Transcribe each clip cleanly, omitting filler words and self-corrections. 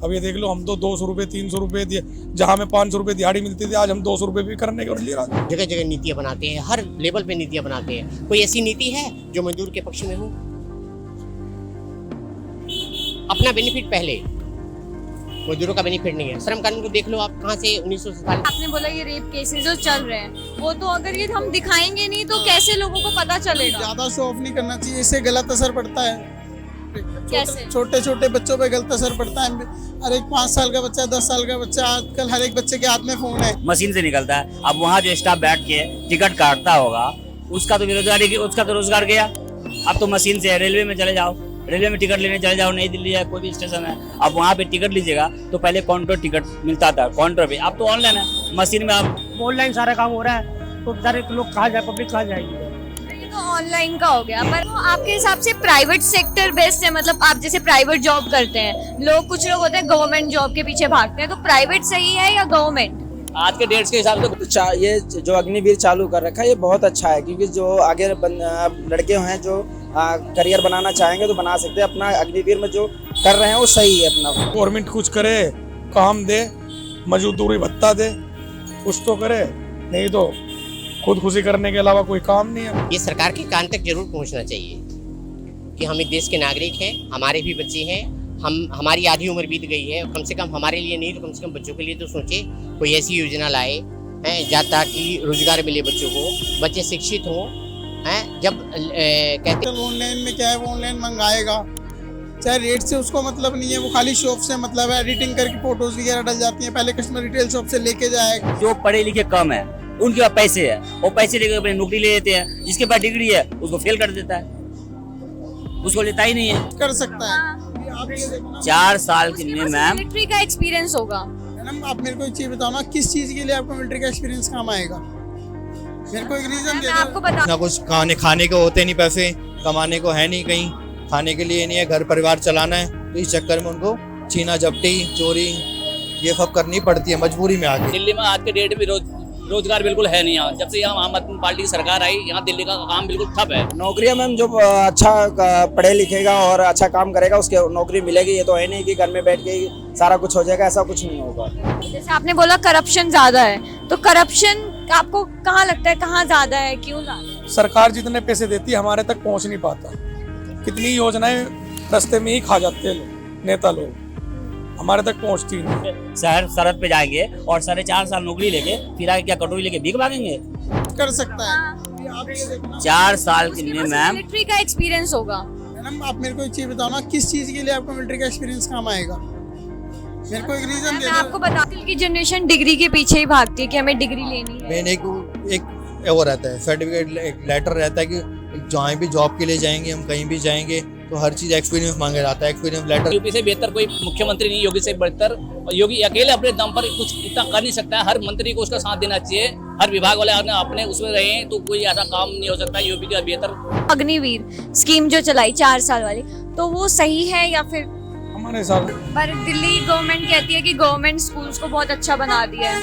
अब ये देख लो, हम तो 200 रुपये 300 रुपये दिए, जहाँ में 500 रुपये दिहाड़ी मिलती थी, आज हम 200 रुपये भी करने के लिए राजी। जगह जगह नीतियाँ बनाते हैं, हर लेवल पे नीतियाँ बनाते हैं। कोई ऐसी नीति है जो मजदूर के पक्ष में हो? अपना बेनिफिट पहले, मजदूरों का बेनिफिट नहीं है। श्रम कानून को देख लो आप, कहाँ से 1947। आपने बोला ये रेप केसेस जो चल रहे हैं, वो तो अगर ये हम दिखाएंगे नहीं तो कैसे लोगों को पता चलेगा? ज्यादा शो ऑफ नहीं करना चाहिए, इससे गलत असर पड़ता है। कैसे? छोटे छोटे बच्चों पे गलत असर पड़ता है। हर एक 5 साल का बच्चा, 10 साल का बच्चा, आजकल हर एक बच्चे के हाथ में फोन है। मशीन से निकलता है। अब वहाँ जो स्टाफ बैठ के टिकट काटता होगा, उसका तो बेरोजगारी, उसका तो रोजगार गया। अब तो मशीन से रेलवे में चले जाओ, रेलवे में टिकट लेने चले जाओ, नई दिल्ली है, कोई भी स्टेशन है, अब वहाँ पे टिकट लीजिएगा तो पहले काउंटर टिकट मिलता था, काउंटर पे। अब तो ऑनलाइन है, मशीन में आप ऑनलाइन सारा काम हो रहा है, तो बेचारे लोग कहाँ जाए, पब्लिक कहाँ जाएगी? ये तो ऑनलाइन का हो गया, पर वो आपके हिसाब से प्राइवेट सेक्टर बेस्ट है? मतलब आप जैसे प्राइवेट जॉब करते हैं लोग, कुछ लोग होते हैं गवर्नमेंट जॉब के पीछे भागते हैं, तो प्राइवेट सही है या गवर्नमेंट? आज के डेट्स के हिसाब से ये जो अग्निवीर चालू कर रखा है ये बहुत अच्छा है, क्योंकि जो आगे लड़के हैं जो करियर बनाना चाहेंगे तो बना सकते हैं। अपना अग्निवीर में जो कर रहे हैं वो सही है। अपना गवर्नमेंट कुछ करे, काम दे, मजदूरी भत्ता दे, कुछ तो करे, नहीं तो खुदकुशी करने के अलावा कोई काम नहीं है। ये सरकार के कान तक जरूर पहुंचना चाहिए कि हम इस देश के नागरिक हैं, हमारे भी बच्चे हैं, हमारी आधी उम्र बीत गई है, कम से कम हमारे लिए नहीं तो कम से कम बच्चों के लिए तो सोचे, कोई ऐसी योजना लाए हैं जहाँ ताकि रोजगार मिले बच्चों को, बच्चे शिक्षित हों। हैं जब कहते ऑनलाइन में क्या है, वो ऑनलाइन मंगाएगा, चाहे रेट से उसको मतलब नहीं है, वो खाली शॉप से मतलब है। एडिटिंग करके फोटोज वगैरह डल जाती हैं, पहले कस्टमर रिटेल शॉप से लेके जाएगा। जो पढ़े लिखे कम है उनके पास पैसे है, वो पैसे लेकर अपनी नौकरी ले लेते हैं। जिसके पास डिग्री है उसको फेल कर देता है, उसको लेता ही नहीं है। कर सकता है। आप ये देखो ना, 4 साल के लिए मैम, मिलिट्री का एक्सपीरियंस होगा। मैडम आप मेरे को एक चीज बताओ ना, किस चीज के लिए आपको मिलिट्री का एक्सपीरियंस काम आएगा? मेरे को एक रीजन दे मैं दो। आपको बता, ना कुछ खाने को होते नहीं, पैसे कमाने को है नहीं, कहीं खाने के लिए नहीं है, घर परिवार चलाना है, तो इस चक्कर में उनको छीना झपटी चोरी ये सब करनी पड़ती है मजबूरी में। आगे दिल्ली में आज के डेट में रोजगार बिल्कुल है नहीं। यहाँ जब से यहाँ आम आदमी पार्टी की सरकार आई, यहाँ दिल्ली का काम बिल्कुल ठप है। नौकरियां मैम जो अच्छा पढ़े लिखेगा और अच्छा काम करेगा उसके नौकरी मिलेगी। ये तो है नहीं कि घर में बैठ के ही सारा कुछ हो जाएगा, ऐसा कुछ नहीं होगा। जैसे आपने बोला करप्शन ज्यादा है, तो करप्शन आपको कहाँ लगता है, कहाँ ज्यादा है, क्यों ज्यादा है? सरकार जितने पैसे देती है हमारे तक पहुंच नहीं पाता। कितनी योजनाएं रास्ते में ही खा जाते हैं लोग, नेता लोग, हमारे तक पहुंचती नहीं। शहर सरहद पे जाएंगे और 4.5 साल नौकरी लेके फिर आगे क्या कटोरी लेके भीख मांगेंगे? कर सकता है। आप ये देखो ना, 4 साल के लिए मैम, मिलिट्री का एक्सपीरियंस होगा। मैडम आप मेरे को एक चीज बताओ ना, किस चीज के लिए आपको मिलिट्री का एक्सपीरियंस काम आएगा? मेरे को एक रीजन दे मैं दो। आपको बता, की जनरेशन डिग्री के पीछे ही भागती है कि हमें डिग्री लेनी है। मेन एक वो रहता है, सर्टिफिकेट एक लेटर रहता है कि जहाँ भी जॉब के लिए जाएंगे, हम कहीं भी जाएंगे तो हर चीज एक्सपीरियंस मांगा जाता है, एक्सपीरियंस लेटर। यूपी से बेहतर कोई मुख्यमंत्री नहीं, योगी से बेहतर। और योगी अकेले अपने दम पर कुछ इतना कर नहीं सकता है, हर मंत्री को उसका साथ देना चाहिए, हर विभाग वाले अपने उसमें रहे तो कोई ऐसा काम नहीं हो सकता यूपी का बेहतर। अग्निवीर स्कीम जो चलाई 4 साल वाली, तो वो सही है या फिर? हमारे हिसाब से पर दिल्ली गवर्नमेंट कहती है कि गवर्नमेंट स्कूल्स को बहुत अच्छा बना दिया है।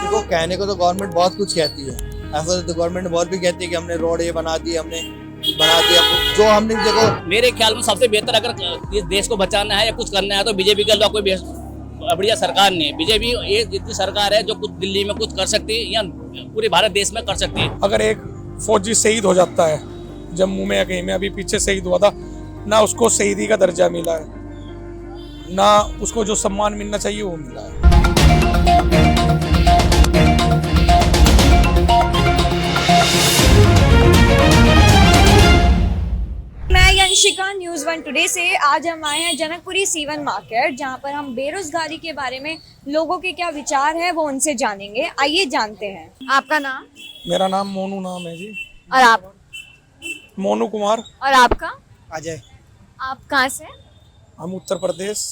देखो कहने को तो गवर्नमेंट बहुत कुछ कहती है, ऐसा तो गवर्नमेंट बहुत भी कहती है कि हमने रोड ये बना दी, हमने बना दिया, जो हमने देखो। मेरे ख्याल में सबसे बेहतर अगर इस देश को बचाना है या कुछ करना है तो बीजेपी के अलावा कोई बढ़िया सरकार नहीं है। बीजेपी एक इतनी सरकार है जो कुछ दिल्ली में कुछ कर सकती है या पूरे भारत देश में कर सकती है। अगर एक फौजी शहीद हो जाता है जम्मू में या कहीं में, अभी पीछे शहीद हुआ था ना, उसको शहीदी का दर्जा मिला है ना, उसको जो सम्मान मिलना चाहिए वो मिला है। मैं यंशिका, न्यूज़ 1 टुडे से। आज हम आए हैं जनकपुरी सीवन मार्केट, जहां पर हम बेरोजगारी के बारे में लोगों के क्या विचार है वो उनसे जानेंगे। आइए जानते हैं। आपका नाम? मेरा नाम मोनू नाम है जी। और आप? मोनू कुमार। और आपका? अजय। आप कहाँ से? हम उत्तर प्रदेश।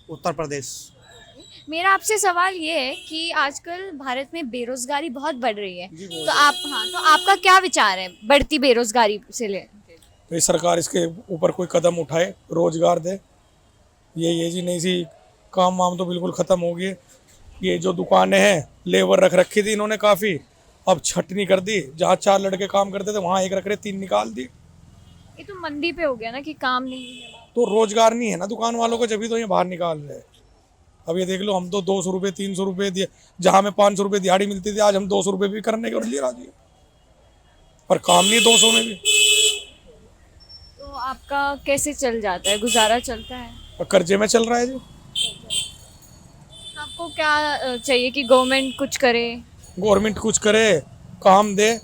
उत्तर प्रदेश। मेरा आपसे सवाल ये है कि आजकल भारत में बेरोजगारी बहुत बढ़ रही है, तो आपका क्या विचार है बढ़ती बेरोजगारी से ले? तो ये सरकार इसके ऊपर कोई कदम उठाए, रोजगार दे। ये जी नहीं सी काम वाम तो बिल्कुल ख़त्म हो गए। ये जो दुकानें हैं लेबर रख रखी थी इन्होंने काफ़ी, अब छटनी कर दी। जहाँ 4 लड़के काम करते थे वहाँ एक रख रहे, 3 निकाल दी। ये तो मंदी पे हो गया ना कि काम नहीं है। तो रोजगार नहीं है ना दुकान वालों को, जब भी तो ये बाहर निकाल रहे हैं। अब ये देख लो, हम तो 200 रुपये 300 रुपये जहाँ में 500 रुपये दिहाड़ी मिलती थी, आज हम 200 रुपये भी करने के लिए राजी हैं, पर काम नहीं 200 में भी। तो आपका कैसे चल जाता है, गुजारा चलता है? और कर्जे में चल रहा है जी। तो आपको क्या चाहिए कि गवर्नमेंट कुछ करे? गवर्नमेंट कुछ करे, काम दे,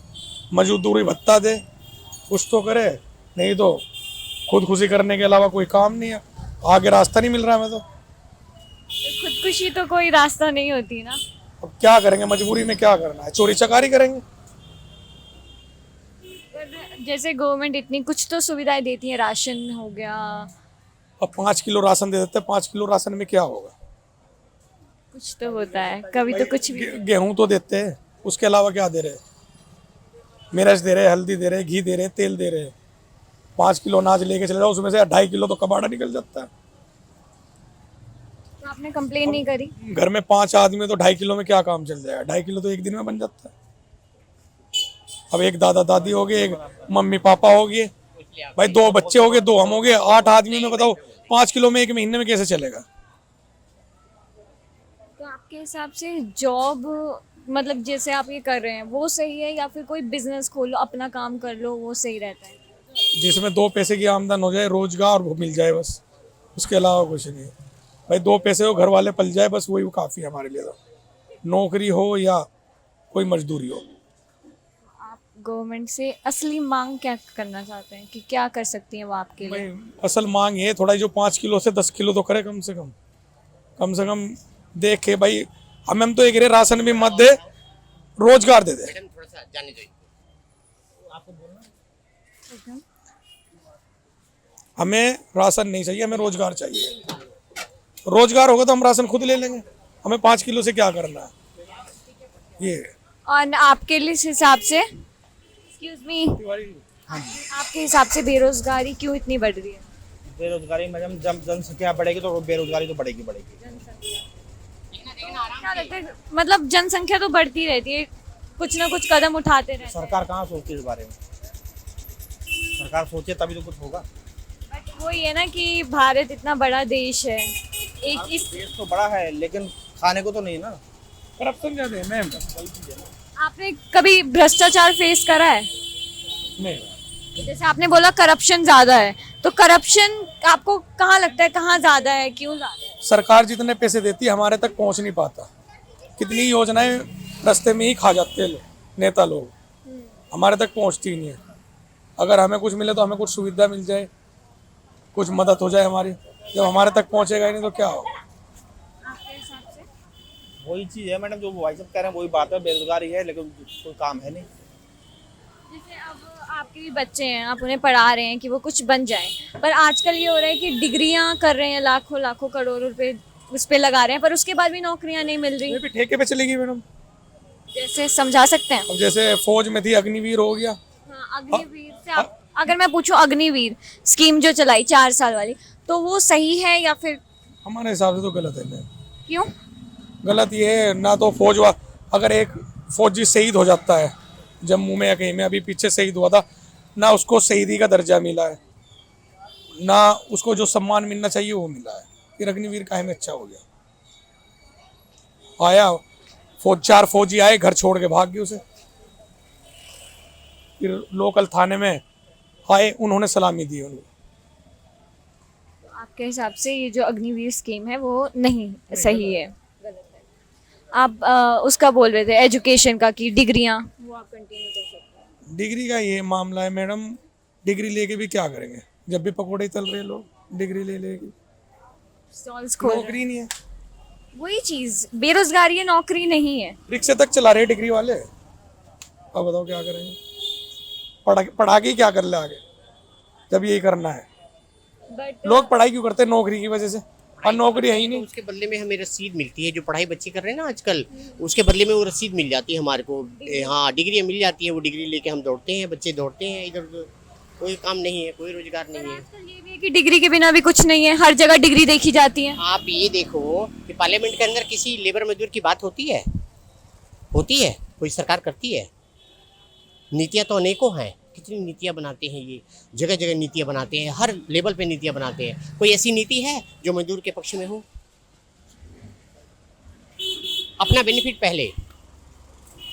मजदूरी भत्ता दे, कुछ तो करे, नहीं तो खुदकुशी करने के अलावा कोई काम नहीं है, आगे रास्ता नहीं मिल रहा हमें तो। खुदकुशी तो कोई रास्ता नहीं होती ना। अब क्या करेंगे, मजबूरी में क्या करना है, चोरी चकारी करेंगे। पर जैसे गवर्नमेंट इतनी कुछ तो सुविधाएं देती है, राशन हो गया। अब 5 किलो राशन दे देते हैं, 5 किलो राशन में क्या होगा? कुछ तो होता है, कभी तो कुछ भी। गेहूं तो देते हैं, उसके अलावा क्या दे रहे हैं? मिर्च दे रहे, हल्दी दे रहे, घी दे रहे, तेल दे रहे। 5 किलो अनाज लेके चले जाओ, उसमें से 2.5 किलो तो कबाड़ा निकल जाता है। तो आपने कंप्लेन नहीं करी? घर में 5 आदमी तो 2.5 किलो में क्या काम चल जाएगा? 2.5 किलो तो एक दिन में बन जाता है। अब एक दादा दादी हो गए, एक मम्मी पापा हो गए, भाई 2 बच्चे हो गए, 2 हम हो गए, 8 आदमी में बताओ 5 किलो में एक महीने में कैसे चलेगा? तो आपके हिसाब से जॉब, मतलब जैसे आप ये कर रहे हैं वो सही है, या फिर कोई बिजनेस खोलो, अपना काम कर लो, वो सही रहता है? जिसमें 2 पैसे की आमदन हो जाए, रोजगार वो मिल जाए बस, उसके अलावा कुछ नहीं। भाई 2 पैसे हो, घर वाले पल जाए, बस वही काफ़ी है हमारे लिए। तो नौकरी हो या कोई मजदूरी हो। आप गवर्नमेंट से असली मांग क्या करना चाहते हैं कि क्या कर सकती हैं वो आपके लिए? भाई असल मांग ये थोड़ा, जो 5 किलो से 10 किलो तो करे कम से कम देख के। भाई हम तो एक राशन भी मत दे, रोजगार दे दे। मैडम थोड़ा सा जाने दो। हमें राशन नहीं चाहिए, हमें रोजगार चाहिए। रोजगार होगा तो हम राशन खुद ले लेंगे, हमें 5 किलो से क्या करना है ये। और आपके लिए इस हिसाब से, एक्सक्यूज मी, आपके हिसाब से बेरोजगारी क्यों इतनी बढ़ रही है? बेरोजगारी मैडम, जब जनसंख्या बढ़ेगी तो बेरोजगारी तो बढ़ेगी। क्या लगता है, मतलब जनसंख्या तो बढ़ती रहती है, कुछ ना कुछ कदम उठाते रहते हैं। सरकार कहाँ सोचती है इस बारे में? सरकार सोचे तभी तो कुछ होगा। बट वो ये ना कि भारत इतना बड़ा देश है, एक इस देश तो बड़ा है लेकिन खाने को तो नहीं ना। करप्शन ज्यादा है मैम। आपने कभी भ्रष्टाचार फेस करा है? नहीं, जैसे आपने बोला करप्शन ज्यादा है, तो करप्शन आपको कहाँ लगता है, कहाँ ज्यादा है, क्यों ज्यादा है? सरकार जितने पैसे देती है हमारे तक पहुंच नहीं पाता। कितनी योजनाएं रास्ते में ही खा जाते हैं नेता लोग, हमारे तक पहुंचती ही नहीं है। अगर हमें कुछ मिले तो हमें कुछ सुविधा मिल जाए, कुछ मदद हो जाए हमारी, जब हमारे तक पहुंचेगा ही नहीं तो क्या होगा? आपके हिसाब से? वही चीज़ है मैडम, जो भाई साहब कह रहे हैं वही बात है, बेरोजगारी है लेकिन कोई काम है नहीं। जैसे अब आपके भी बच्चे हैं, आप उन्हें पढ़ा रहे हैं कि वो कुछ बन जाएं, पर आजकल ये हो रहा है कि डिग्रियां कर रहे हैं, लाखों लाखों करोड़ों रुपए उस पे लगा रहे हैं, पर उसके बाद भी नौकरियां नहीं मिल रही। ये भी ठेके पे चलेगी मैडम। जैसे समझा सकते हैं? अब जैसे फौज में थी, अग्निवीर हो गया। हाँ, अग्निवीर से आप, अगर मैं पूछूं अग्निवीर स्कीम जो चलाई 4 साल वाली, तो वो सही है या फिर? हमारे हिसाब से तो गलत है मैम। क्यों गलत ये है ना, तो अगर एक फौजी शहीद हो जाता है जम्मू में या कहीं में, अभी पीछे शहीद हुआ था ना, उसको शहीदी का दर्जा मिला है ना, उसको जो सम्मान मिलना चाहिए वो मिला है। फिर अग्निवीर काहे में अच्छा हो गया? आया 4 फौजी आए, घर छोड़ के भाग गए उसे, फिर लोकल थाने में आए, उन्होंने सलामी दी उनको। आपके हिसाब से ये जो अग्निवीर स्कीम है वो नहीं सही है? आप उसका बोल रहे थे एजुकेशन का कि डिग्रियां, वो आप कंटिन्यू कर सकते हैं। डिग्री का ये मामला है मैडम, डिग्री लेके भी क्या करेंगे जब भी पकौड़े तल रहे लोग, डिग्री ले लेके स्टॉल्स खोल रहे हैं। नौकरी नहीं है। वही चीज, बेरोजगारी है, नौकरी नहीं है। रिक्शे तक चला रहे डिग्री वाले, अब बताओ क्या करेंगे? पढ़ा के क्या कर ले आगे जब यही करना है? बट लोग पढ़ाई क्यों करते हैं? नौकरी की वजह से, और नौकरी है ही नहीं। उसके बदले में हमें रसीद मिलती है, जो पढ़ाई बच्चे कर रहे हैं ना आजकल, उसके बदले में वो रसीद मिल जाती है हमारे को। हाँ, डिग्री मिल जाती है, वो डिग्री लेके हम दौड़ते हैं, बच्चे दौड़ते हैं इधर उधर। कोई काम नहीं है, कोई रोजगार नहीं है। आजकल ये भी है कि डिग्री के बिना भी कुछ नहीं है, हर जगह डिग्री देखी जाती है। आप ये देखो कि पार्लियामेंट के अंदर किसी लेबर मजदूर की बात होती है? कोई सरकार करती है? नीतियाँ तो अनेकों हैं, कितनी नीतियाँ बनाते हैं ये, जगह जगह नीतियाँ बनाते हैं, हर लेवल पे नीतियाँ बनाते हैं। कोई ऐसी नीति है जो मजदूर के पक्ष में हो? अपना बेनिफिट पहले,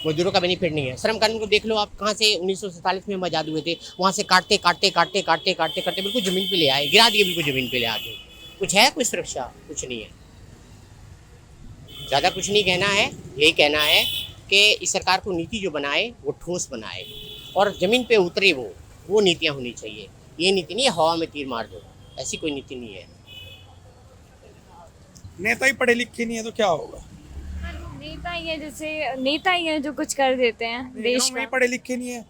मजदूरों का बेनिफिट नहीं है। श्रम कानून को देख लो आप, कहाँ से 1947 में हम आज़ाद हुए थे, वहाँ से काटते काटते काटते काटते काटते काटते बिल्कुल ज़मीन पे ले आए, गिरा दिए बिल्कुल ज़मीन पे ले आके। कुछ है कोई सुरक्षा? कुछ नहीं है। ज़्यादा कुछ नहीं कहना है, यही कहना है कि इस सरकार को नीति जो बनाए वो ठोस बनाए और ज़मीन पे उतरे, वो नीतियाँ होनी चाहिए। ये नीति नहीं है हवा में तीर मार दो, ऐसी कोई नीति नहीं है। नेता ही पढ़े लिखे नहीं है तो क्या होगा? नेता ही है, जैसे नेता ही है जो कुछ कर देते हैं देश में का। पढ़े लिखे नहीं है।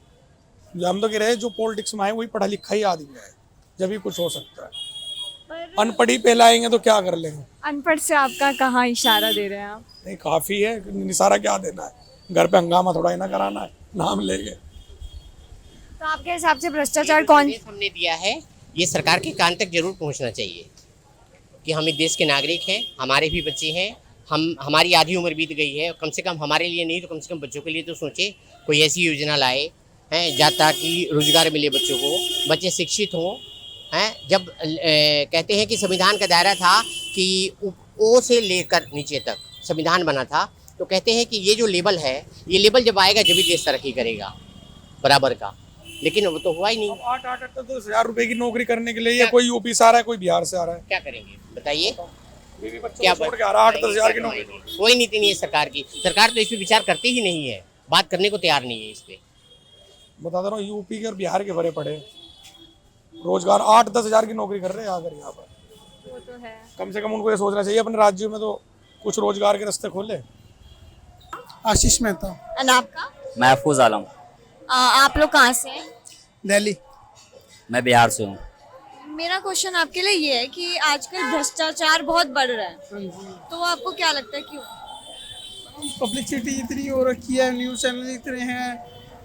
जो हम तो कह रहे हैं जो पॉलिटिक्स में आए वही पढ़ा लिखा ही आदमी है, जब भी कुछ हो सकता है। अनपढ़ ही पहले आएंगे तो क्या कर लेंगे? अनपढ़ से आपका कहाँ इशारा दे रहे हैं आप? नहीं, काफी है, निसारा क्या देना है? घर पे हंगामा थोड़ा ही ना कराना है, नाम लेके। तो आपके हिसाब से भ्रष्टाचार कौन? हमने दिया है, ये सरकार के कान तक जरूर पहुंचना चाहिए कि हम इस देश के नागरिक हैं, हमारे भी बच्चे हैं, हमारी आधी उम्र बीत गई है, कम से कम हमारे लिए नहीं तो कम से कम बच्चों के लिए तो सोचे, कोई ऐसी योजना लाए हैं जहाँ कि रोजगार मिले बच्चों को, बच्चे शिक्षित हों हैं। जब कहते हैं कि संविधान का दायरा था कि ओ से लेकर नीचे तक संविधान बना था, तो कहते हैं कि ये जो लेवल है, ये लेवल जब आएगा जब भी देश तरक्की करेगा बराबर का, लेकिन वो तो हुआ ही नहीं। 8,000 रुपए की नौकरी करने के लिए कोई यूपी से आ रहा है, कोई बिहार से आ रहा है, क्या करेंगे बताइए? क्या 8-10,000 की नौकरी? कोई नीति नहीं है सरकार की। सरकार तो इस पे विचार करती ही नहीं है, बात करने को तैयार नहीं है इस पे। बता दे रहा हूँ, यूपी के और बिहार के भरे पड़े रोजगार 8-10,000 की नौकरी कर रहे हैं आकर यहाँ पर। वो तो है। कम से कम उनको ये सोचना चाहिए अपने राज्य में तो कुछ रोजगार के रास्ते खोले। आशीष मेहता, और आपका? महफूज आलम। आप लोग कहाँ से हैं? दिल्ली। मैं बिहार से हूँ। मेरा क्वेश्चन आपके लिए ये है कि आजकल भ्रष्टाचार बहुत बढ़ रहा है, तो आपको क्या लगता है क्यों? पब्लिसिटी इतनी हो रखी है, न्यूज़ चैनल इतने हैं,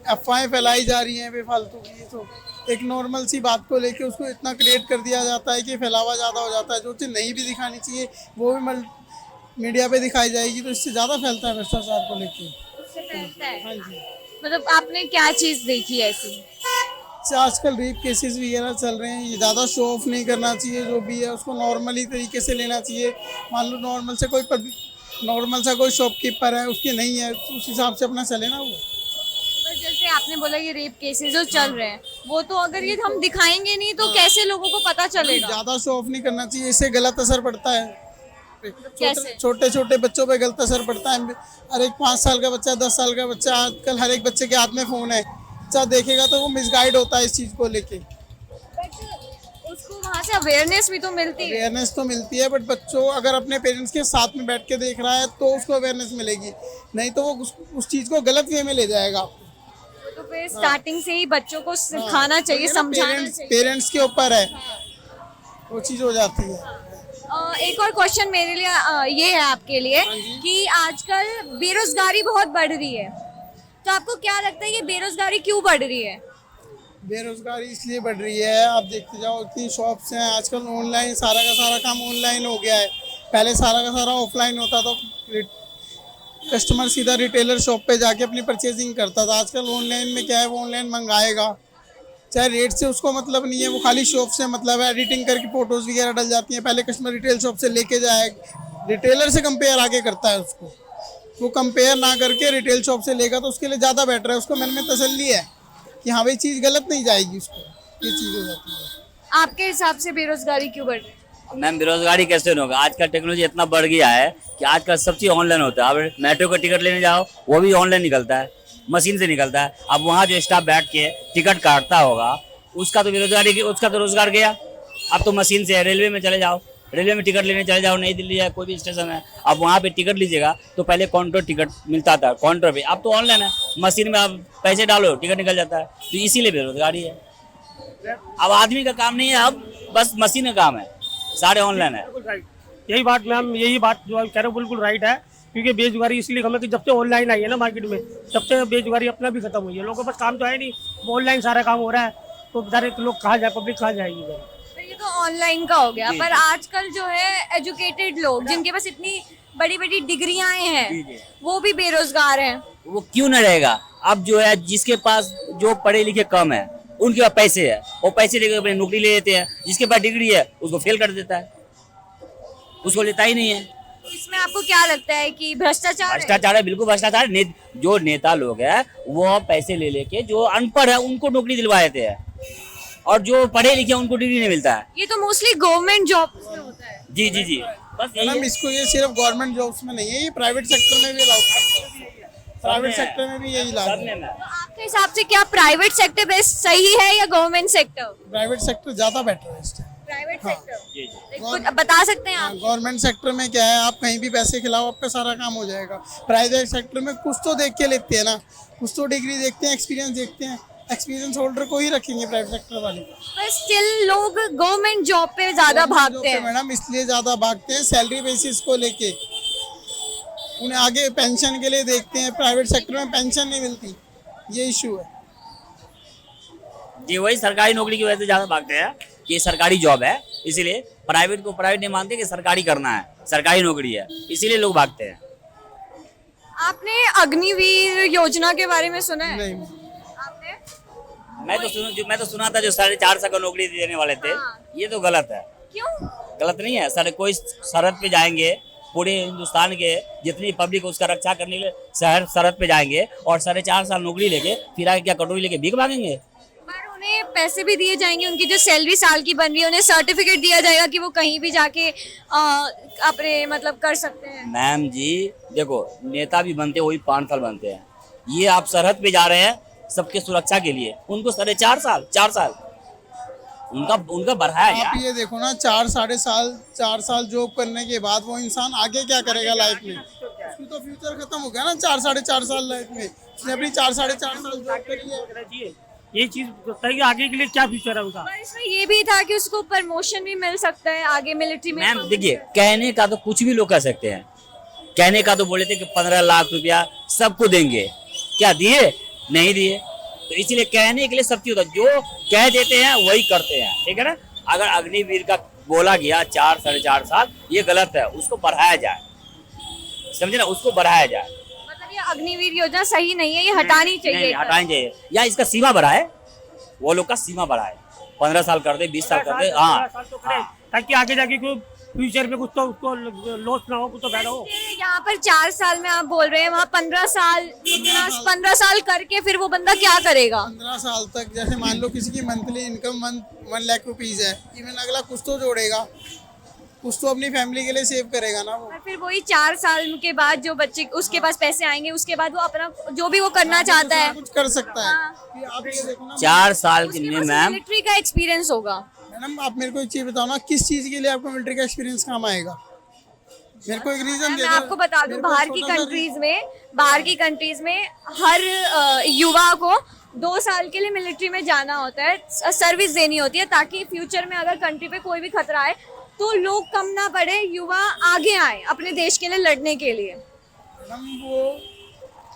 अफवाहें फैलाई जा रही हैं बेफालतू की। तो एक नॉर्मल सी बात को लेके उसको इतना क्रिएट कर दिया जाता है कि फैलावा ज़्यादा हो जाता है। जो चीज़ नहीं भी दिखानी चाहिए वो भी मीडिया पे दिखाई जाएगी, तो इससे ज़्यादा फैलता है भ्रष्टाचार को लेके। उससे फैलता है? हाँ जी। मतलब आपने क्या चीज़ देखी ऐसी? आजकल रेप केसेस वगैरह चल रहे हैं, ये ज़्यादा शो ऑफ नहीं करना चाहिए, जो भी है उसको नॉर्मली तरीके से लेना चाहिए। मान लो नॉर्मल सा कोई शॉपकीपर है, उसकी नहीं है, तो उस हिसाब से अपना चले ना वो। पर जैसे आपने बोला ये रेप केसेस जो चल रहे हैं, वो तो अगर ये हम दिखाएंगे नहीं तो कैसे लोगों को पता चलेगा? ज़्यादा शो ऑफ नहीं करना चाहिए, इससे गलत असर पड़ता है। कैसे? छोटे छोटे बच्चों पे गलत असर पड़ता है। हर एक 5 साल का बच्चा, 10 साल का बच्चा, आजकल हर एक बच्चे के हाथ में फ़ोन है, बच्चा देखेगा तो वो मिसगाइड होता है इस चीज़ को लेके। उसको वहाँ से अवेयरनेस भी तो मिलती है। अवेयरनेस तो मिलती है, बट बच्चों अगर अपने पेरेंट्स के साथ में बैठ के देख रहा है तो उसको अवेयरनेस मिलेगी, नहीं तो वो उस चीज़ को गलत वे में ले जाएगा। तो फिर स्टार्टिंग से ही बच्चों को सिखाना चाहिए, समझाना चाहिए। पेरेंट्स के ऊपर है, वो चीज़ हो जाती है। एक और क्वेश्चन मेरे लिए ये है आपके लिए कि आजकल बेरोजगारी बहुत बढ़ रही है, तो आपको क्या लगता है ये बेरोजगारी क्यों बढ़ रही है? बेरोजगारी इसलिए बढ़ रही है, आप देखते जाओ इतनी शॉप्स हैं आजकल, ऑनलाइन सारा का सारा काम ऑनलाइन हो गया है। पहले सारा का सारा ऑफलाइन होता था, कस्टमर सीधा रिटेलर शॉप पे जाके अपनी परचेजिंग करता था। आजकल ऑनलाइन में क्या है, वो ऑनलाइन मंगाएगा, चाहे रेट से उसको मतलब नहीं है, वो खाली शॉप से मतलब है, एडिटिंग करके फोटोज वगैरह डल जाती हैं। पहले कस्टमर रिटेल शॉप से लेके जाए, रिटेलर से कंपेयर आगे करता है उसको, वो कंपेयर ना करके रिटेल शॉप से लेगा तो उसके लिए ज़्यादा बेटर है, उसको मन में तसल्ली है कि हाँ भाई चीज़ गलत नहीं जाएगी उसको, ये चीज़ हो जाती है। आपके हिसाब से बेरोजगारी क्यों बढ़ रही है? मैम बेरोजगारी कैसे नहीं होगा? आजकल टेक्नोलॉजी इतना बढ़ गया है कि आजकल सब चीज़ ऑनलाइन होता है। अब मेट्रो का टिकट लेने जाओ वो भी ऑनलाइन निकलता है, मशीन से निकलता है। अब वहाँ जो स्टाफ बैठ के टिकट काटता होगा उसका तो बेरोजगारी, उसका तो रोजगार गया। अब तो मशीन से रेलवे में चले जाओ, रेलवे में टिकट लेने चले जाओ, नई दिल्ली है कोई भी स्टेशन है, अब वहाँ पे टिकट लीजिएगा तो पहले काउंटर टिकट मिलता था काउंटर पे, अब तो ऑनलाइन है, मशीन में आप पैसे डालो टिकट निकल जाता है। तो इसीलिए बेरोजगारी है। अब आदमी का काम नहीं है, अब बस मशीन का काम है, सारे ऑनलाइन है। यही बात मैम, यही बात जो आप कह रहे हो बिल्कुल राइट है, क्योंकि बेरोजगारी इसलिए हमें कि जब से ऑनलाइन आई है ना मार्केट में, तब से बेरोजगारी अपना भी खत्म हुई है। लोगों के पास काम तो है नहीं, ऑनलाइन सारा काम हो रहा है, तो बेचारे लोग कहाँ जाए, पब्लिक कहाँ जाएगी? तो ये तो ऑनलाइन का हो गया, पर आजकल जो है एजुकेटेड लोग जिनके पास इतनी बड़ी बड़ी डिग्रियां हैं वो भी बेरोजगार हैं। वो क्यों न रहेगा? अब जो है जिसके पास जो पढ़े लिखे कम है उनके पास पैसे है, वो पैसे लेकर अपनी नौकरी ले लेते हैं। जिसके पास डिग्री है उसको फेल कर देता है, उसको लेता ही नहीं है। इसमें आपको क्या लगता है कि भ्रष्टाचार है? भ्रष्टाचार है, बिल्कुल भ्रष्टाचार है। जो नेता लोग हैं वो पैसे ले लेके जो अनपढ़ है उनको नौकरी दिलवा देते हैं, और जो पढ़े लिखे हैं उनको डिग्री नहीं मिलता है। ये तो मोस्टली गवर्नमेंट जॉब में होता है। जी जी जी, बस यही मैडम है। इसको ये सिर्फ गवर्नमेंट जॉब्स में नहीं है, ये प्राइवेट सेक्टर में भी अलाउ करते हैं। प्राइवेट सेक्टर में भी यही लागू है। तो आपके हिसाब से क्या प्राइवेट सेक्टर बेस्ट सही है या गवर्नमेंट सेक्टर? प्राइवेट सेक्टर ज्यादा बेटर है इस टाइम। प्राइवेट सेक्टर जी जी। कुछ बता सकते हैं आप? गवर्नमेंट सेक्टर में क्या है, आप कहीं भी पैसे खिलाओ आपका सारा काम हो जाएगा। प्राइवेट सेक्टर में कुछ तो देख के लेते हैं ना, कुछ तो डिग्री देखते हैं, एक्सपीरियंस देखते हैं। एक्सपीरियंस होल्डर को ही रखेंगे प्राइवेट सेक्टर वाले। पर स्टिल लोग गवर्नमेंट जॉब पे ज्यादा भागते हैं। मैडम इसलिए ज्यादा भागते हैं सैलरी बेसिस को लेके, उन्हें आगे पेंशन के लिए देखते हैं। प्राइवेट सेक्टर में पेंशन नहीं मिलती, ये इशू है। जी वही सरकारी नौकरी की वजह से ज्यादा भागते हैं कि ये सरकारी जॉब है, इसीलिए प्राइवेट को प्राइवेट नहीं मानते कि सरकारी करना है, सरकारी नौकरी है, इसीलिए लोग भागते हैं। आपने अग्निवीर योजना के बारे में सुना है? नहीं, आपने? मैं तो सुना था जो 450 का नौकरी देने वाले थे, ये तो गलत है। क्यों? गलत नहीं है सर, कोई सरहद पे जाएंगे, पूरे हिंदुस्तान के जितनी पब्लिक उसका रक्षा करने के लिए शहर सरहद पे जाएंगे और 4.5 साल नौकरी लेके फिर आगे क्या कटोरी लेके भीख मांगेंगे? पर उन्हें पैसे भी दिए जाएंगे, उनकी जो सैलरी साल की बन रही है उन्हें सर्टिफिकेट दिया जाएगा कि वो कहीं भी जाके अपने मतलब कर सकते हैं। मैम जी देखो, नेता भी बनते वही 5 साल बनते हैं, ये आप सरहद पे जा रहे हैं सबके सुरक्षा के लिए, उनको 4.5 साल उनका बढ़ाया आप गया। ये देखो ना, 4 साल जॉब करने के बाद वो इंसान आगे क्या करेगा लाइफ में? उसकी तो फ्यूचर खत्म हो गया ना 4-4.5 साल लाइफ में। उसने अपनी 4-4.5 साल जॉब करी है। ये चीज बताइए कि आगे के लिए क्या फ्यूचर है उनका। पर इसमें ये भी था कि उसको प्रमोशन भी मिल सकता है आगे मिलिट्री में। मैम देखिए, कहने का तो कुछ भी लोग कह सकते हैं, कहने का तो बोले थे कि 15 लाख रुपया सबको देंगे, क्या दिए? नहीं दिए। तो इसीलिए कहने के लिए सब चीज होता है, जो कह देते हैं वही करते हैं, ठीक है ना। अगर अग्निवीर का बोला गया 4-4.5 साल, ये गलत है, उसको बढ़ाया जाए, समझे ना, उसको बढ़ाया जाए। मतलब ये अग्निवीर योजना सही नहीं है, ये हटानी चाहिए। नहीं, हटानी चाहिए, या इसका सीमा बढ़ाए, वो लोग का सीमा बढ़ाए, 15 साल कर दे, 20 साल कर दे। हाँ, ताकि आगे जाके कोई फ्यूचर में कुछ तो उसको लॉस ना हो, कुछ तो फायदा हो। यहाँ पर 4 साल में आप बोल रहे हैं, वहाँ 15 साल करके फिर वो बंदा क्या करेगा? 15 साल तक, जैसे मान लो किसी की मंथली इनकम 1 लाख रुपीज है, इवन अगला कुछ तो जोड़ेगा, कुछ तो अपनी फैमिली के लिए सेव करेगा ना वो। और फिर वही 4 साल के बाद जो बच्चे उसके पास पैसे आएंगे, उसके बाद वो अपना जो भी वो करना चाहता है कुछ कर सकता है। कि आप ये देखो ना 4 साल के उसके लिए पास मैम, मिलिट्री का एक्सपीरियंस होगा। मैडम आप मेरे को एक चीज बताओ ना, किस चीज के लिए आपको मिलिट्री का एक्सपीरियंस काम आएगा? मेरे को एक रीजन दे मैं दो। आपको बता दूं, मेरे को बाहर छोटा की सा कंट्रीज में हर युवा को 2 साल के लिए मिलिट्री में जाना होता है, सर्विस देनी होती है, ताकि फ्यूचर में अगर कंट्री पे कोई भी खतरा आए तो लोग कम ना पड़े, युवा आगे आए अपने देश के लिए लड़ने के लिए। मैडम वो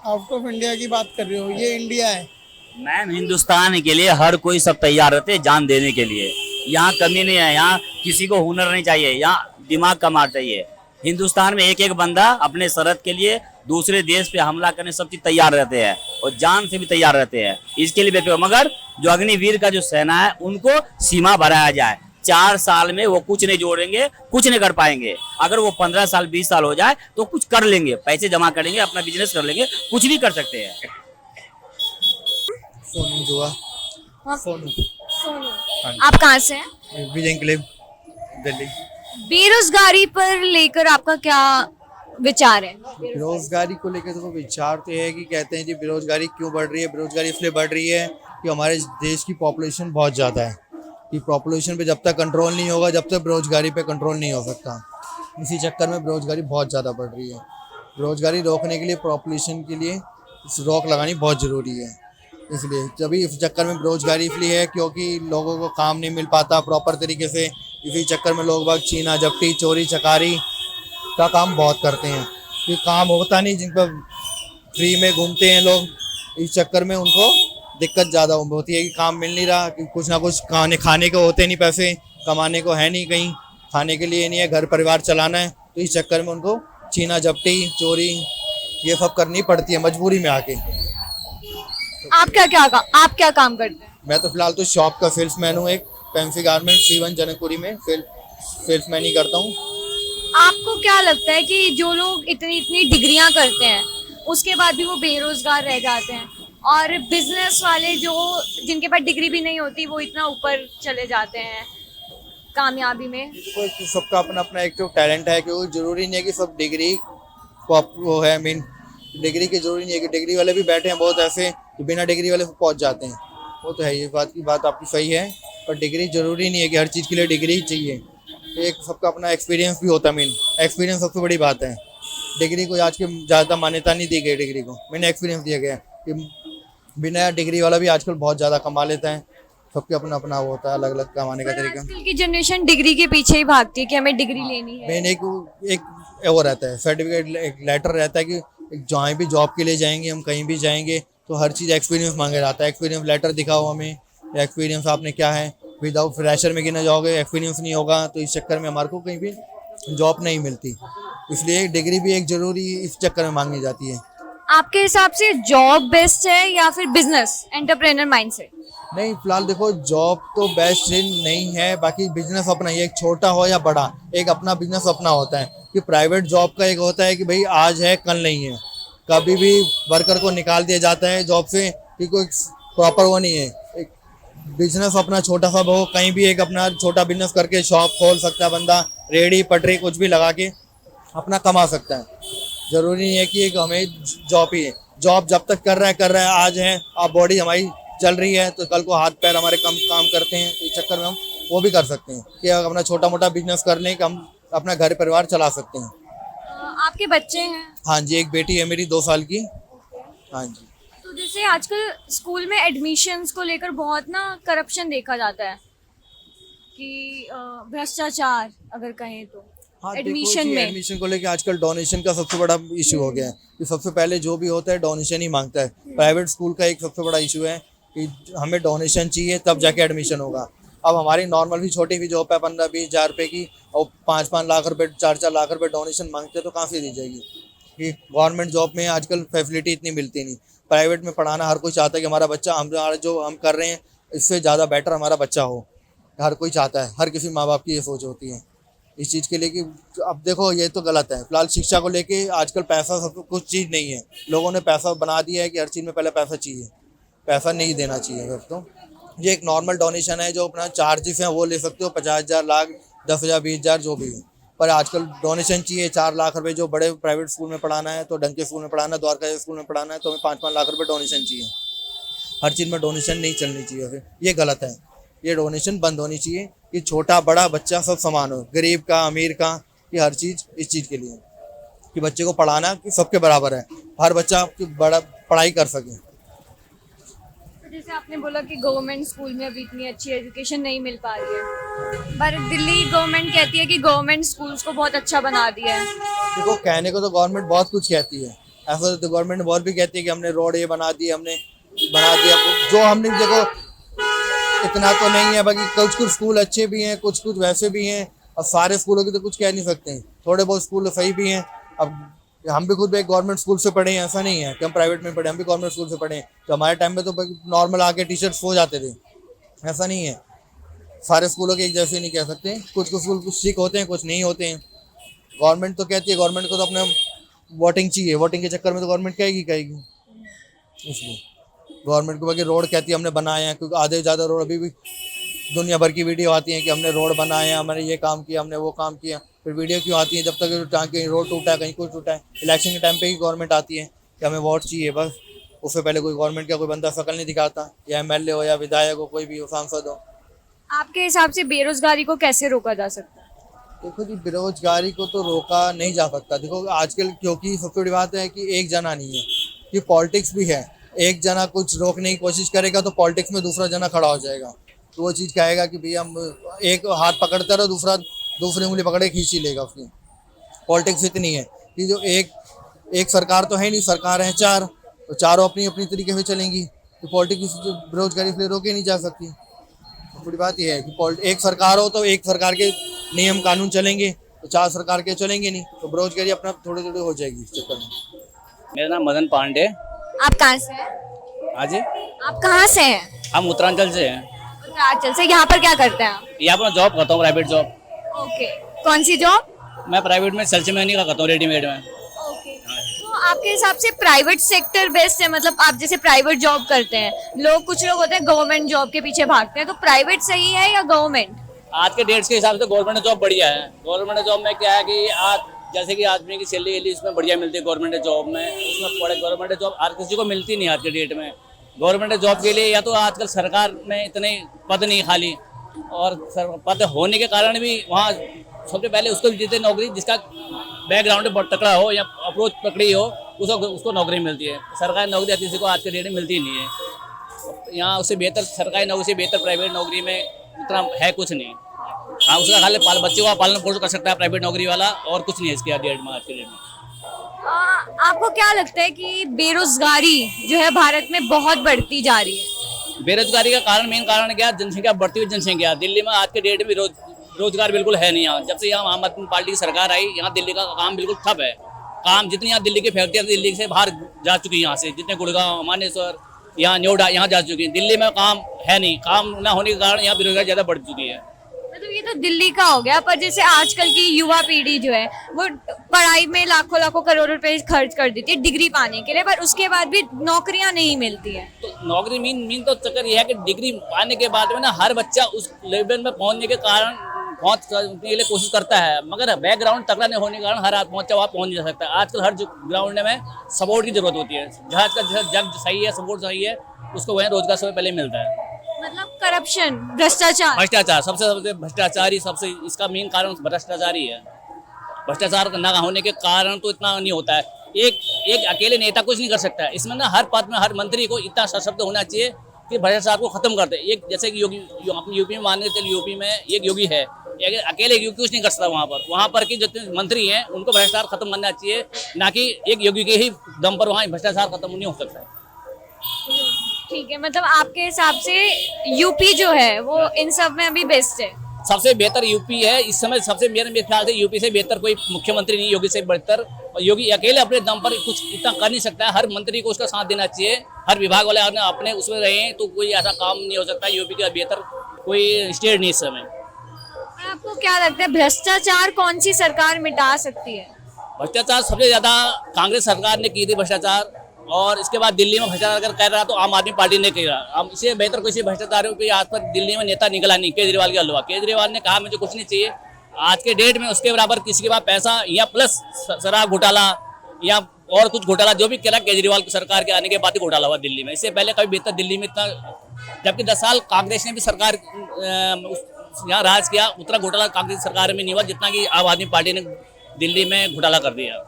आउट ऑफ इंडिया की बात कर रहे हो, ये इंडिया है। मैम हिंदुस्तान के लिए हर कोई सब तैयार रहते हैं जान देने के लिए, यहाँ कमी नहीं है, यहाँ किसी को हुनर नहीं चाहिए, यहाँ दिमाग कमा चाहिए। हिंदुस्तान में एक बंदा अपने सरहद के लिए दूसरे देश पे हमला करने सब चीज तैयार रहते हैं और जान से भी तैयार रहते हैं, इसके लिए। मगर जो अग्निवीर का जो सेना है उनको सीमा बढ़ाया जाए। 4 साल में वो कुछ नहीं जोड़ेंगे, कुछ नहीं कर पाएंगे। अगर वो 15 साल 20 साल हो जाए तो कुछ कर लेंगे, पैसे जमा करेंगे, अपना बिजनेस कर लेंगे, कुछ भी कर सकते हैं। सोनू जुआ, सोनू, आप कहाँ से हैं? विजय एन्क्लेव, दिल्ली। बेरोजगारी पर लेकर आपका क्या विचार है? बेरोजगारी को लेकर तो विचार तो है कि कहते हैं जी बेरोजगारी क्यों बढ़ रही है। बेरोजगारी इसलिए बढ़ रही है कि हमारे देश की पॉपुलेशन बहुत ज़्यादा है, कि पॉपुलेशन पे जब तक कंट्रोल नहीं होगा, जब तक बेरोजगारी पे कंट्रोल नहीं हो सकता। इसी चक्कर में बेरोजगारी बहुत ज़्यादा बढ़ रही है। बेरोजगारी रोकने के लिए, पॉपुलेशन के लिए रोक लगानी बहुत ज़रूरी है। इसलिए तभी इस चक्कर में बेरोजगारी इसलिए है क्योंकि लोगों को काम नहीं मिल पाता प्रॉपर तरीके से। इसी चक्कर में लोग बाग छीना झपटी, चोरी चकारी का काम बहुत करते हैं, कि काम होता नहीं, जिन पर फ्री में घूमते हैं लोग, इस चक्कर में उनको दिक्कत ज़्यादा होती है कि काम मिल नहीं रहा, कि कुछ ना कुछ खाने को होते नहीं, पैसे कमाने को है नहीं, कहीं खाने के लिए नहीं है, घर परिवार चलाना है, तो इस चक्कर में उनको छीना झपटी, चोरी ये सब करनी पड़ती है मजबूरी में आके। आप क्या काम करते हैं? मैं तो फिलहाल तो शॉप का सेल्समैन हूँ, एक फैंसी गारमेंट C1 जनकपुरी में सेल्समैन ही करता हूँ। आपको क्या लगता है कि जो लोग इतनी इतनी डिग्रियां करते हैं उसके बाद भी वो बेरोजगार रह जाते हैं, और बिजनेस वाले जो जिनके पास डिग्री भी नहीं होती वो इतना ऊपर चले जाते हैं कामयाबी में? देखो सबका अपना अपना एक तो टैलेंट है, क्योंकि जरूरी नहीं है कि सब डिग्री को वो है मीन डिग्री की जरूरी नहीं है कि डिग्री वाले भी बैठे हैं बहुत ऐसे जो बिना डिग्री वाले पहुंच जाते हैं। वो तो है, ये बात आपकी सही है, पर डिग्री जरूरी नहीं है कि हर चीज़ के लिए डिग्री ही चाहिए। एक सबका अपना एक्सपीरियंस भी होता है, मीन एक्सपीरियंस सबसे बड़ी बात है। डिग्री को आज के ज़्यादा मान्यता नहीं दी गई, डिग्री को मैंने एक्सपीरियंस दिया गया कि बिना डिग्री वाला भी आजकल बहुत ज़्यादा कमा लेता है। सबके अपना अपना वो होता है, अलग अलग कमाने का तरीका। आजकल की जनरेशन डिग्री के पीछे ही भागती है कि हमें डिग्री लेनी है। मेन एक वो रहता है सर्टिफिकेट, एक लेटर रहता है कि जहाँ भी जॉब के लिए जाएंगे, हम कहीं भी जाएंगे तो हर चीज़ एक्सपीरियंस मांगे जाता है। एक्सपीरियंस लेटर दिखाओ हमें, एक्सपीरियंस आपने क्या है। विदाउट फ्रेशर में गिना जाओगे, एक्सपीरियंस नहीं होगा, तो इस चक्कर में हमारे को कहीं भी जॉब नहीं मिलती। इसलिए डिग्री भी एक ज़रूरी इस चक्कर में मांगी जाती है। आपके हिसाब से जॉब बेस्ट है या फिर बिजनेस एंटरप्रेन्योर माइंडसेट? नहीं, फिलहाल देखो जॉब तो बेस्ट नहीं है, बाकी बिजनेस अपना ही, एक छोटा हो या बड़ा, एक अपना बिजनेस अपना होता है। कि प्राइवेट जॉब का एक होता है कि भाई आज है कल नहीं है, कभी भी वर्कर को निकाल दिया जाता है जॉब से, कि कोई प्रॉपर वो नहीं है। एक बिजनेस अपना छोटा सा हो, कहीं भी एक अपना छोटा बिजनेस करके शॉप खोल सकता है बंदा, रेडी पटरी कुछ भी लगा के अपना कमा सकता है। ज़रूरी नहीं है कि एक हमें जॉब ही है। जॉब जब तक कर रहा है आज है, अब बॉडी हमारी चल रही है तो कल को हाथ पैर हमारे कम काम करते हैं, तो इस चक्कर में हम वो भी कर सकते हैं कि अपना छोटा मोटा बिजनेस कर लें कि हम अपना घर परिवार चला सकते हैं। आपके बच्चे हैं? हाँ जी, एक बेटी है मेरी 2 साल की। हाँ जी। तो जैसे आजकल स्कूल में एडमिशन्स को लेकर बहुत ना करप्शन देखा जाता है कि भ्रष्टाचार अगर कहें तो हाँ, एडमिशन में। एडमिशन को लेके आजकल डोनेशन का सबसे बड़ा इशू हो गया है कि सबसे पहले जो भी होता है डोनेशन ही मांगता है। प्राइवेट स्कूल का एक सबसे बड़ा इशू है कि हमें डोनेशन चाहिए तब जाके एडमिशन होगा। अब हमारी नॉर्मल भी छोटी भी जॉब है 15-20 हज़ार रुपये की, और 5-5 लाख रुपए 4-4 लाख रुपए डोनेशन मांगते हैं, तो कहाँ से दी जाएगी? कि गवर्नमेंट जॉब में आजकल फैसिलिटी इतनी मिलती नहीं। प्राइवेट में पढ़ाना हर कोई चाहता है कि हमारा बच्चा हमारा जो हम कर रहे हैं इससे ज़्यादा बेटर हमारा बच्चा हो, हर कोई चाहता है, हर किसी माँ बाप की ये सोच होती है इस चीज़ के लिए। कि अब देखो ये तो गलत है। फिलहाल शिक्षा को लेके आजकल पैसा सब कुछ चीज़ नहीं है, लोगों ने पैसा बना दिया है कि हर चीज़ में पहले पैसा चाहिए, पैसा नहीं देना चाहिए। फिर तो ये एक नॉर्मल डोनेशन है, जो अपना चार्जेस हैं वो ले सकते हो, 50,000, लाख, 10,000, 20,000 जो भी है, पर आजकल डोनेशन चाहिए 4 लाख रुपए। जो बड़े प्राइवेट स्कूल में पढ़ाना है तो डंके स्कूल में पढ़ाना है, द्वारका स्कूल में पढ़ाना है तो हमें 5-5 लाख रुपए डोनेशन चाहिए। हर चीज़ में डोनेशन नहीं चलनी चाहिए, फिर ये गलत है। ये डोनेशन बंद होनी चाहिए कि छोटा बड़ा बच्चा सब समान हो, गरीब का अमीर का, कि हर चीज़ इस चीज़ के लिए कि बच्चे को पढ़ाना कि सबके बराबर है, हर बच्चा बड़ा पढ़ाई कर सके। जैसे आपने बोला कि गवर्नमेंट स्कूल में अभी इतनी अच्छी एजुकेशन नहीं मिल पा रही है, पर दिल्ली गवर्नमेंट कहती है कि गवर्नमेंट स्कूल्स को बहुत अच्छा बना दिया है। देखो कहने को तो गवर्नमेंट बहुत कुछ कहती है, ऐसा तो गवर्नमेंट बहुत भी कहती है कि हमने रोड ये बना दिए, हमने बना दिया। जो हमने देखो इतना तो नहीं है, बाकी कुछ स्कूल अच्छे भी हैं, कुछ वैसे भी हैं, और सारे स्कूलों की तो कुछ कह नहीं सकते हैं। थोड़े बहुत स्कूल सही भी हैं। अब हम भी खुद एक गवर्नमेंट स्कूल से पढ़े हैं, ऐसा नहीं है कि हम प्राइवेट में पढ़े, हम भी गवर्नमेंट स्कूल से पढ़े हैं। तो हमारे टाइम में तो नॉर्मल आके टीचर्स हो जाते थे, ऐसा नहीं है। सारे स्कूलों के एक जैसे नहीं कह सकते, कुछ स्कूल कुछ ठीक होते हैं, कुछ नहीं होते हैं। गवर्नमेंट तो कहती है, गवर्नमेंट को तो अपने वोटिंग चाहिए, वोटिंग के चक्कर में तो गवर्नमेंट कहेगी। इसलिए गवर्नमेंट को बाकी रोड कहती है हमने बनाए हैं, क्योंकि आधे ज़्यादा रोड अभी भी दुनिया भर की वीडियो आती है कि हमने रोड बनाए हैं, हमने ये काम किया, हमने वो काम किया। फिर वीडियो क्यों आती है? जब तक कहीं रोड टूटा है, कहीं कुछ टूटा है। इलेक्शन के टाइम पे ही गवर्नमेंट आती है कि हमें वोट चाहिए, बस। उससे पहले कोई गवर्नमेंट का कोई बंदा शकल नहीं दिखाता, या एमएलए हो या विधायक हो, कोई भी हो, सांसद हो। आपके हिसाब से बेरोजगारी को कैसे रोका जा सकता है? देखो जी, बेरोजगारी को तो रोका नहीं जा सकता। देखो आजकल क्योंकि सबसे बड़ी बात है कि एक जना नहीं है, कि पॉलिटिक्स भी है। एक जना कुछ रोकने की कोशिश करेगा तो पॉलिटिक्स में दूसरा जना खड़ा हो जाएगा, तो वो चीज़ कहेगा कि भैया हम एक हाथ पकड़ता रहो, दूसरा दूसरी उंगली पकड़े खींच ही लेगा उसकी। पॉलिटिक्स इतनी है कि जो एक सरकार तो है नहीं, सरकार है 4, तो चारों अपनी अपनी तरीके से चलेंगी, तो पॉलिटिक्स बेरोजगारी इसलिए रोके नहीं जा सकती। बड़ी बात यह है कि एक सरकार हो तो एक सरकार के नियम कानून चलेंगे, तो 4 सरकार के चलेंगे नहीं, तो बेरोजगारी अपना थोड़ी थोड़ी हो जाएगी इस चक्कर में। मेरा नाम मदन पांडे। आप कहाँ से हैं? हाँ जी, आप कहाँ से हैं? हम उत्तरांचल से हैं। उत्तरांचल से। यहाँ पर क्या करते हैं आप? यहाँ पर जॉब करता हूँ, प्राइवेट जॉब। ओके, कौन सी जॉब? मैं प्राइवेट में सेल्समैन का करता हूँ, रेडीमेड में। ओके, तो आपके हिसाब से प्राइवेट सेक्टर बेस्ट है? मतलब आप जैसे प्राइवेट जॉब करते हैं, कुछ लोग होते हैं गवर्नमेंट जॉब के पीछे भागते हैं, तो प्राइवेट सही है या गवर्नमेंट? आज के डेट्स के हिसाब से गवर्नमेंट जॉब बढ़िया है। गवर्नमेंट जॉब में क्या है कि आज जैसे कि आदमी की सैलरी इसमें बढ़िया मिलती है गवर्नमेंट जॉब में, उसमें बड़े गवर्नमेंट जॉब हर किसी को मिलती नहीं आज के डेट में। गवर्नमेंट जॉब के लिए या तो आजकल सरकार में इतने पद नहीं खाली, और पद होने के कारण भी वहाँ सबसे पहले उसको देते नौकरी जिसका बैकग्राउंड बहुत तकड़ा हो या अप्रोच पकड़ी हो, उसको नौकरी मिलती है। सरकारी नौकरी किसी को आज के डेट में मिलती नहीं है। यहाँ उससे बेहतर सरकारी नौकरी से बेहतर प्राइवेट नौकरी में इतना है कुछ नहीं। हाँ, उसका खाली बच्चों का पालन पोषण कर सकता है प्राइवेट नौकरी वाला, और कुछ नहीं है इसके डेट में आज के डेट में। आपको क्या लगता है कि बेरोजगारी जो है भारत में बहुत बढ़ती जा रही है? बेरोजगारी का कारण, मेन कारण क्या है? जनसंख्या, बढ़ती हुई जनसंख्या। दिल्ली में आज के डेट में रोजगार बिल्कुल है नहीं। यहाँ जब से यहाँ आम आदमी पार्टी की सरकार आई, यहाँ दिल्ली का काम बिल्कुल ठप है। काम जितनी यहाँ दिल्ली की फैक्ट्रियाँ दिल्ली से बाहर जा चुकी है, यहाँ से जितने गुड़गांव, मानेसर, यहाँ नोएडा, यहाँ जा चुकी है। दिल्ली में काम है नहीं। काम न होने के कारण यहाँ बेरोजगारी ज़्यादा बढ़ चुकी है। मतलब ये तो दिल्ली का हो गया, पर जैसे आजकल की युवा पीढ़ी जो है वो पढ़ाई में लाखों लाखों करोड़ रुपए खर्च कर देती है डिग्री पाने के लिए, पर उसके बाद भी नौकरियां नहीं मिलती है। तो नौकरी मीन तो चक्कर ये है कि डिग्री पाने के बाद में ना हर बच्चा उस लेवल में पहुंचने के कारण पहुंचने के लिए कोशिश करता है, मगर बैकग्राउंड तगड़ा नहीं होने के कारण हर आदमी वहाँ पहुंच नहीं सकता। आजकल हर ग्राउंड में सपोर्ट की जरूरत होती है। जहाँ का जग सही है, सपोर्ट सही है, उसको वहीं रोजगार सबसे पहले मिलता है। मतलब करप्शन, भ्रष्टाचार सबसे भ्रष्टाचारी, सबसे इसका मेन कारण भ्रष्टाचार ही है। भ्रष्टाचार न होने के कारण तो इतना नहीं होता है। एक अकेले नेता कुछ नहीं कर सकता है। इसमें ना हर पद में हर मंत्री को इतना सशक्त होना चाहिए कि भ्रष्टाचार को खत्म कर दे। एक जैसे कि योगी, अपने यूपी में मान के चलिए, यूपी में एक योगी है, अकेले योगी कुछ नहीं कर सकता। वहाँ पर की जितने मंत्री हैं उनको भ्रष्टाचार खत्म करना चाहिए, ना कि एक योगी के ही दम पर वहाँ भ्रष्टाचार खत्म नहीं हो सकता है। ठीक है, मतलब आपके हिसाब से यूपी जो है वो इन सब में अभी बेस्ट है? सबसे बेहतर यूपी है इस समय। सबसे मेरे ख्याल से यूपी से बेहतर कोई मुख्यमंत्री नहीं, योगी से बेहतर। और योगी अकेले अपने दम पर कुछ इतना कर नहीं सकता है। हर मंत्री को उसका साथ देना चाहिए, हर विभाग वाले अपने उसमें रहे तो कोई ऐसा काम नहीं हो सकता। यूपी का बेहतर कोई स्टेट नहीं इस समय। आपको क्या लगता है भ्रष्टाचार कौन सी सरकार मिटा सकती है? भ्रष्टाचार सबसे ज्यादा कांग्रेस सरकार ने की थी भ्रष्टाचार, और इसके बाद दिल्ली में भ्रष्टाचार अगर कर रहा तो आम आदमी पार्टी ने किया। अब इससे बेहतर कोई भ्रष्टाचार हो कि आज तक दिल्ली में नेता निकला नहीं, केजरीवाल का हलवा। केजरीवाल ने कहा मुझे कुछ नहीं चाहिए। आज के डेट में उसके बराबर किसी के पास पैसा या प्लस शराब घोटाला या और कुछ घोटाला जो भी करा, केजरीवाल की सरकार के आने के बाद ही घोटाला हुआ दिल्ली में। इससे पहले कभी बेहतर दिल्ली में इतना, जबकि 10 साल कांग्रेस ने भी सरकार यहाँ राज किया, उतना घोटाला कांग्रेस सरकार में नहीं हुआ जितना कि आम आदमी पार्टी ने दिल्ली में घोटाला कर दिया।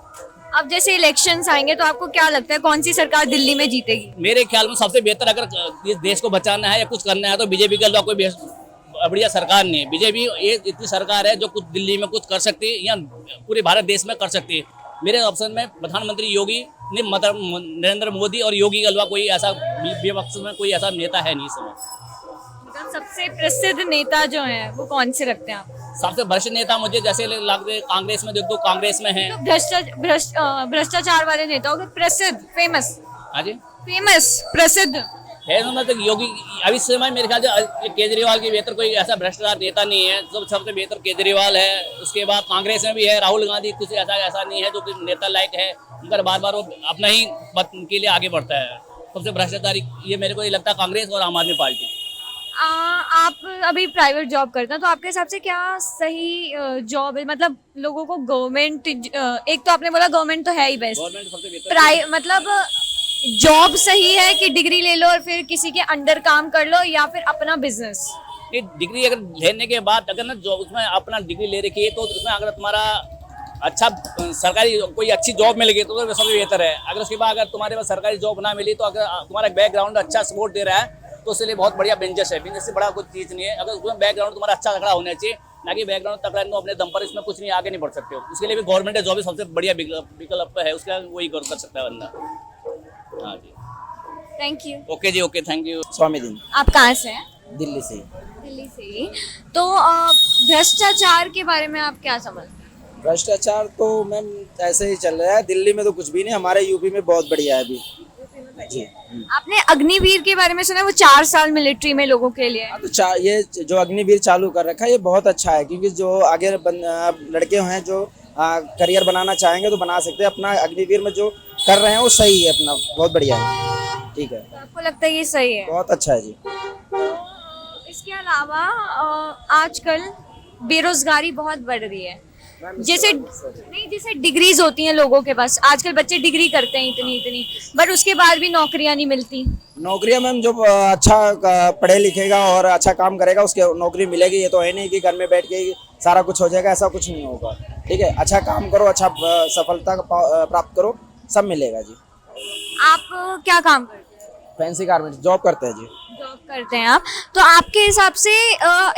अब जैसे इलेक्शंस आएंगे तो आपको क्या लगता है कौन सी सरकार दिल्ली में जीतेगी? मेरे ख्याल में सबसे बेहतर अगर इस देश को बचाना है या कुछ करना है तो बीजेपी के अलावा कोई बढ़िया सरकार नहीं है। बीजेपी एक इतनी सरकार है जो कुछ दिल्ली में कुछ कर सकती है या पूरे भारत देश में कर सकती है। मेरे ऑप्शन में प्रधानमंत्री योगी ने, नरेंद्र मोदी और योगी के अलावा कोई ऐसा विपक्ष में कोई ऐसा नेता है नहीं इस समय। सबसे प्रसिद्ध नेता जो है वो कौन से रखते हैं आप? सबसे वरिष्ठ नेता मुझे जैसे लगते हैं कांग्रेस में, देखो कांग्रेस में है तो भ्रष्टाचार वाले नेता हो गए प्रसिद्ध, फेमस। हाँ जी, फेमस, प्रसिद्ध है मतलब योगी। अभी समय मेरे ख्याल से केजरीवाल की बेहतर कोई ऐसा भ्रष्टाचार नेता नहीं है। सबसे बेहतर केजरीवाल है। उसके बाद कांग्रेस में भी है राहुल गांधी, कुछ ऐसा नहीं है जो नेता लायक है, मगर बार बार वो अपना ही पद के लिए आगे बढ़ता है। सबसे भ्रष्टाचारी ये मेरे को ये लगता है कांग्रेस और आम आदमी पार्टी। आप अभी प्राइवेट जॉब करते हैं तो आपके हिसाब से क्या सही जॉब है? मतलब लोगों को गवर्नमेंट, एक तो आपने बोला गवर्नमेंट तो है ही बेस्ट, गवर्नमेंट सबसे बेहतर। मतलब जॉब सही है कि डिग्री ले लो और फिर किसी के अंडर काम कर लो, या फिर अपना बिजनेस? डिग्री अगर लेने के बाद अगर ना जो उसमें अपना डिग्री ले रखी है तो उसमें अगर तुम्हारा अच्छा सरकारी कोई अच्छी जॉब मिल गई तो सबसे बेहतर है। अगर उसके बाद अगर तुम्हारे पास सरकारी जॉब ना मिली तो अगर तुम्हारा बैकग्राउंड अच्छा सपोर्ट दे रहा है तो उसके लिए बहुत बढ़िया बिजनेस है। बिजनेस से बड़ा कुछ चीज़ नहीं है। अगर उसमें बैकग्राउंड तुम्हारा अच्छा तगड़ा होना चाहिए, ना कि बैकग्राउंड तगड़ा तो अपने दम पर इसमें कुछ नहीं आगे नहीं बढ़ सकते हो। उसके लिए भी गवर्नमेंट जॉब सबसे बढ़िया विकल्प है, उसका वही कर सकता है बंदा। हाँ जी, थैंक यू। ओके जी, ओके, थैंक यू। स्वामी दिन, आप कहाँ से हैं? दिल्ली से। दिल्ली से ही। तो भ्रष्टाचार के बारे में आप क्या समझते हैं? भ्रष्टाचार तो मैम ऐसे ही चल रहा है। दिल्ली में तो कुछ भी नहीं, हमारे यूपी में बहुत बढ़िया है अभी जी। आपने अग्निवीर के बारे में सुना है? वो 4 साल मिलिट्री में लोगों के लिए। हाँ, तो ये जो अग्निवीर चालू कर रखा है ये बहुत अच्छा है, क्योंकि जो आगे लड़के हैं जो करियर बनाना चाहेंगे तो बना सकते हैं। अपना अग्निवीर में जो कर रहे हैं वो सही है, अपना बहुत बढ़िया है। ठीक है, तो आपको लगता है ये सही है? बहुत अच्छा है जी। तो इसके अलावा आजकल बेरोजगारी बहुत बढ़ रही है। जैसे डिग्रीज होती हैं लोगों के पास, आजकल बच्चे डिग्री करते हैं इतनी, बट उसके बाद भी नौकरियां नहीं मिलती। नौकरियां मैम जो अच्छा पढ़े लिखेगा और अच्छा काम करेगा उसके नौकरी मिलेगी। ये तो है नहीं कि घर में बैठ के ही सारा कुछ हो जाएगा, ऐसा कुछ नहीं होगा। ठीक है, अच्छा काम करो, अच्छा सफलता प्राप्त करो, सब मिलेगा जी। आप क्या काम करते हैं? फैंसी गारमेंट जॉब करते हैं जी। जॉब करते हैं आप, तो आपके हिसाब से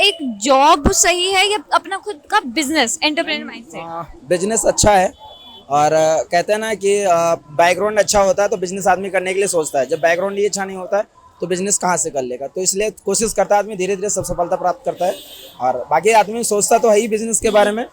एक जॉब सही है या अपना खुद का बिजनेस, एंटरप्रेन्योर माइंडसेट? बिजनेस अच्छा है, और कहते हैं ना कि बैकग्राउंड अच्छा होता है तो बिजनेस आदमी करने के लिए सोचता है। जब बैकग्राउंड ही अच्छा नहीं होता है तो बिजनेस कहाँ से कर लेगा। तो इसलिए कोशिश करता है आदमी, धीरे धीरे सब सफलता प्राप्त करता है। और बाकी आदमी सोचता तो है ही बिजनेस के बारे में,